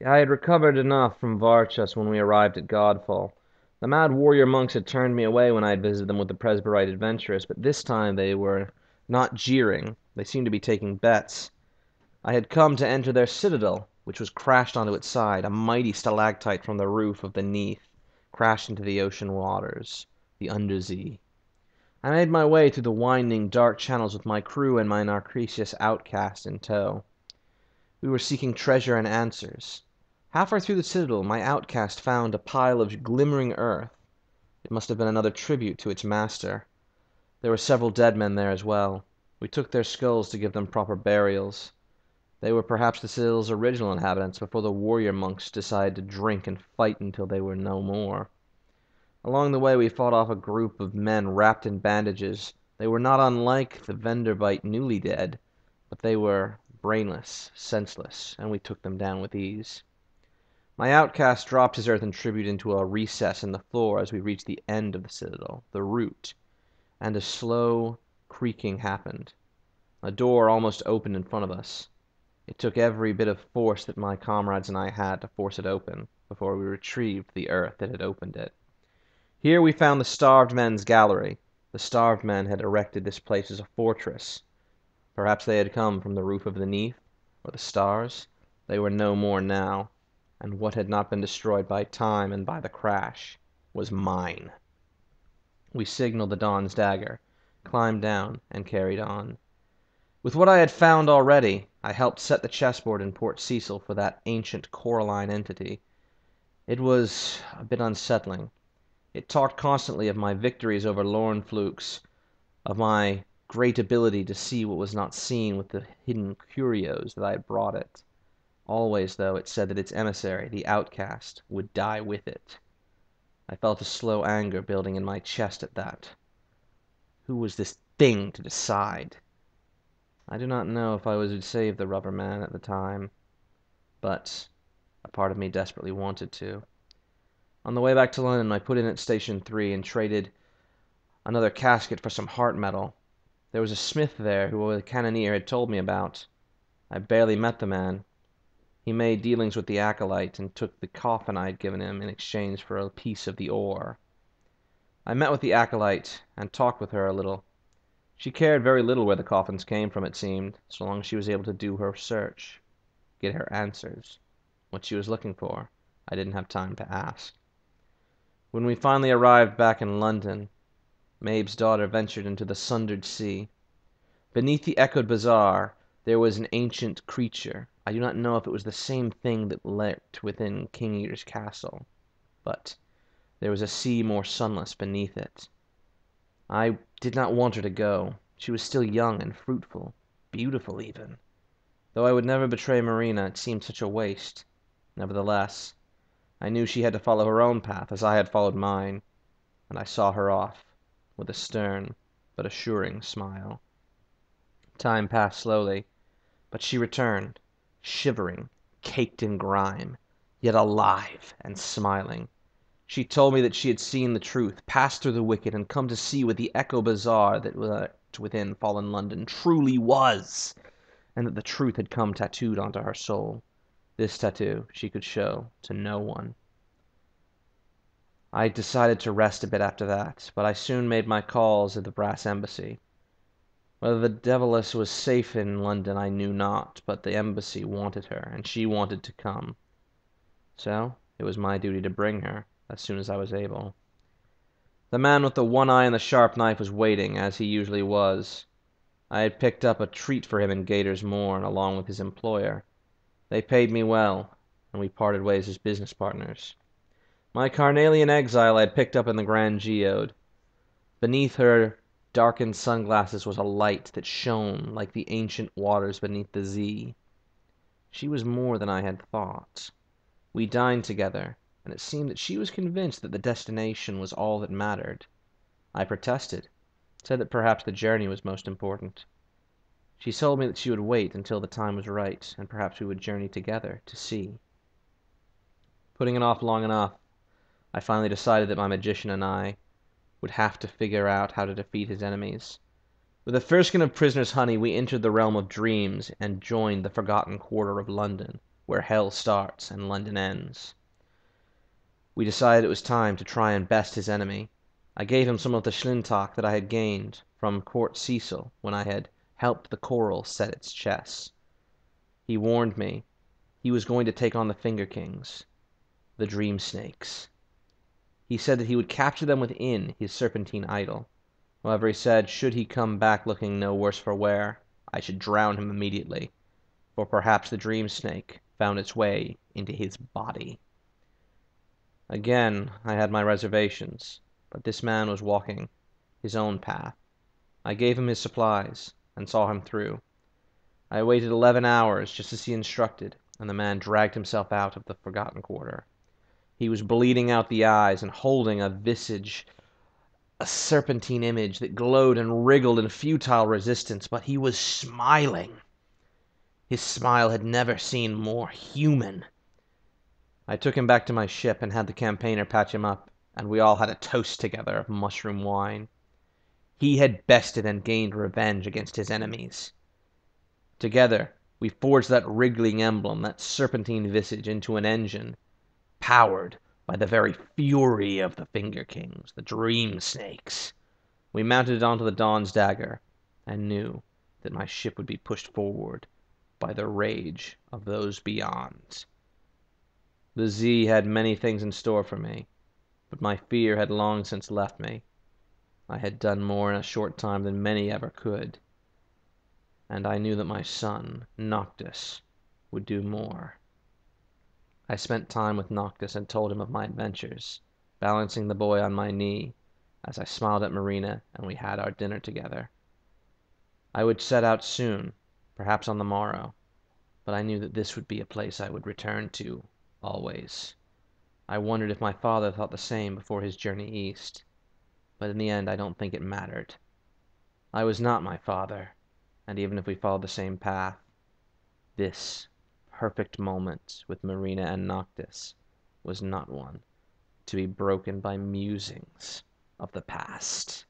I had recovered enough from Varchas when we arrived at Godfall. The mad warrior monks had turned me away when I had visited them with the Presbyterite adventurers, but this time they were not jeering. They seemed to be taking bets. I had come to enter their citadel, which was crashed onto its side. A mighty stalactite from the roof of the Neath crashed into the ocean waters, the Undersea. I made my way through the winding, dark channels with my crew and my Narcissus outcast in tow. We were seeking treasure and answers. Halfway through the citadel, my outcast found a pile of glimmering earth. It must have been another tribute to its master. There were several dead men there as well. We took their skulls to give them proper burials. They were perhaps the citadel's original inhabitants before the warrior monks decided to drink and fight until they were no more. Along the way we fought off a group of men wrapped in bandages. They were not unlike the Venderbite newly dead, but they were brainless, senseless, and we took them down with ease. My outcast dropped his earthen tribute into a recess in the floor as we reached the end of the citadel, the root, and a slow creaking happened. A door almost opened in front of us. It took every bit of force that my comrades and I had to force it open, before we retrieved the earth that had opened it. Here we found the starved men's gallery. The starved men had erected this place as a fortress. Perhaps they had come from the roof of the Neath, or the stars. They were no more now, and what had not been destroyed by time and by the crash was mine. We signaled the Dawn's dagger, climbed down, and carried on. With what I had found already, I helped set the chessboard in Port Cecil for that ancient Coraline entity. It was a bit unsettling. It talked constantly of my victories over Lornflukes, of my great ability to see what was not seen with the hidden curios that I had brought it. Always, though, it said that its emissary, the outcast, would die with it. I felt a slow anger building in my chest at that. Who was this thing to decide? I do not know if I would save the rubber man at the time, but a part of me desperately wanted to. On the way back to London, I put in at Station 3 and traded another casket for some heart metal. There was a smith there who the cannoneer had told me about. I barely met the man. He made dealings with the acolyte and took the coffin I had given him in exchange for a piece of the ore. I met with the acolyte and talked with her a little. She cared very little where the coffins came from, it seemed, so long as she was able to do her search, get her answers. What she was looking for, I didn't have time to ask. When we finally arrived back in London, Mabe's daughter ventured into the Sundered Sea. Beneath the echoed bazaar there was an ancient creature. I do not know if it was the same thing that lurked within King Eater's castle, but there was a sea more sunless beneath it. I did not want her to go. She was still young and fruitful, beautiful even. Though I would never betray Marina, it seemed such a waste. Nevertheless, I knew she had to follow her own path as I had followed mine, and I saw her off, with a stern but assuring smile. Time passed slowly, but she returned, shivering, caked in grime, yet alive and smiling. She told me that she had seen the truth, passed through the wicket, and come to see what the Echo Bazaar that lurked within fallen London truly was, and that the truth had come tattooed onto her soul. This tattoo she could show to no one. I decided to rest a bit after that, but I soon made my calls at the brass embassy. Whether the Deviless was safe in London I knew not, but the embassy wanted her, and she wanted to come. So it was my duty to bring her, as soon as I was able. The man with the one eye and the sharp knife was waiting, as he usually was. I had picked up a treat for him in Gator's Morn, along with his employer. They paid me well, and we parted ways as business partners. My carnelian exile I had picked up in the Grand Geode. Beneath her darkened sunglasses was a light that shone like the ancient waters beneath the Z. She was more than I had thought. We dined together, and it seemed that she was convinced that the destination was all that mattered. I protested, said that perhaps the journey was most important. She told me that she would wait until the time was right, and perhaps we would journey together to see. Putting it off long enough, I finally decided that my magician and I would have to figure out how to defeat his enemies. With a first skin of prisoner's honey, we entered the realm of dreams and joined the forgotten quarter of London, where hell starts and London ends. We decided it was time to try and best his enemy. I gave him some of the Schlintach that I had gained from Court Cecil when I had helped the coral set its chess. He warned me he was going to take on the Finger Kings, the Dream Snakes. He said that he would capture them within his serpentine idol. However, he said, should he come back looking no worse for wear, I should drown him immediately, for perhaps the dream snake found its way into his body. Again, I had my reservations, but this man was walking his own path. I gave him his supplies, and saw him through. I waited 11 hours, just as he instructed, and the man dragged himself out of the forgotten quarter. He was bleeding out the eyes and holding a visage, a serpentine image that glowed and wriggled in futile resistance, but he was smiling. His smile had never seemed more human. I took him back to my ship and had the campaigner patch him up, and we all had a toast together of mushroom wine. He had bested and gained revenge against his enemies. Together, we forged that wriggling emblem, that serpentine visage, into an engine, powered by the very fury of the Finger Kings, the Dream Snakes. We mounted it onto the Dawn's dagger, and knew that my ship would be pushed forward by the rage of those beyond. The Z had many things in store for me, but my fear had long since left me. I had done more in a short time than many ever could, and I knew that my son, Noctis, would do more. I spent time with Noctis and told him of my adventures, balancing the boy on my knee as I smiled at Marina and we had our dinner together. I would set out soon, perhaps on the morrow, but I knew that this would be a place I would return to, always. I wondered if my father thought the same before his journey east, but in the end I don't think it mattered. I was not my father, and even if we followed the same path, this perfect moment with Marina and Noctis was not one to be broken by musings of the past.